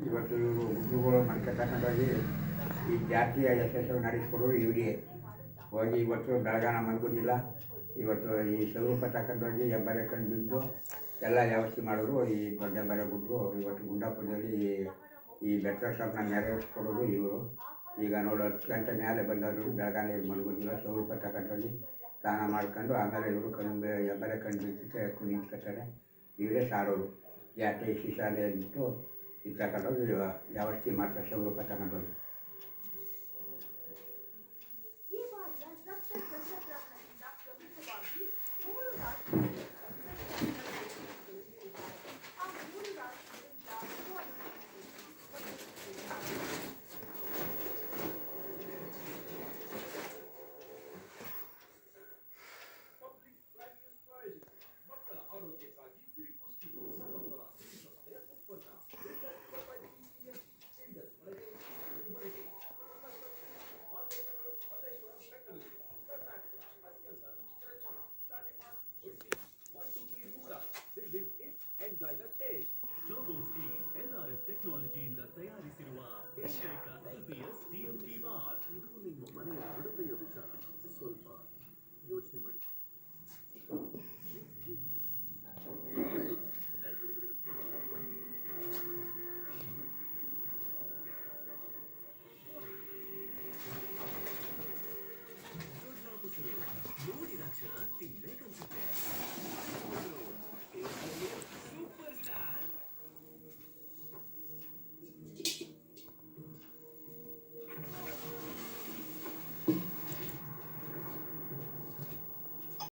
ಇವತ್ತು ಇವರು ಹುಡುಗರು ಮನೆ ತಗೊಂಡೋಗಿ ಈ ಜಾತಿಯ ಯಶಸ್ಸು ನಡೆಸ್ಕೊಡೋರು ಇವರಿಗೆ ಹೋಗಿ ಇವತ್ತು ಬೆಳಗಾನ ಮಲ್ಗೋದಿಲ್ಲ. ಇವತ್ತು ಈ ಸ್ವರೂಪ ತಗೊಂಡೋಗಿ ಹೆಬ್ಬಾರೆ ಕಂಡು ಬಿದ್ದು ಎಲ್ಲ ವ್ಯವಸ್ಥೆ ಮಾಡೋರು ಈ ದೊಡ್ಡ ಹೆಬ್ಬಾರೆ ಗುಡ್ರು. ಇವತ್ತು ಗುಂಡಾಪುರದಲ್ಲಿ ಈ ಬೆಟ್ಟ ಸಾಬನ್ನ ನೆರವೇರಿಸ್ಕೊಡೋದು ಇವರು. ಈಗ ನೋಡಿ 10 ಗಂಟೆ ಮೇಲೆ ಬಂದವರು ಬೆಳಗಾನ ಇವ್ರು ಮಲ್ಗೋದಿಲ್ಲ. ಸ್ವರೂಪ ತಗೊಂಡೋಗಿ ಸ್ನಾನ ಮಾಡ್ಕೊಂಡು ಆಮೇಲೆ ಇವರು ಕಣ್ಣು ಹೆಬ್ಬಾರೆ ಕಂಡು ಬಿಟ್ಟು ನಿಂತ್ಕೊತಾರೆ. ಇವರೇ ಸಾರೋರು ಜಾತಿ ಶಿಶಾಲೆ ಅಂದ್ಬಿಟ್ಟು ಇದು ತಗೊಂಡೋಗಿ ವ್ಯವಸ್ಥೆ ಮಾಡ್ತಾರೆ ಸ್ವರೂಪ ತಗೊಂಡೋಗಿ. ಟೆಕ್ನಾಲಜಿಯಿಂದ ತಯಾರಿಸಿರುವ ಏಕೈಕ LPS TMT ಬಾರ್. ಇದು ನಿಮ್ಮ ಮನೆಯ ಬಿಡುತೆಯ ವಿಚಾರ. ಸ್ವಲ್ಪ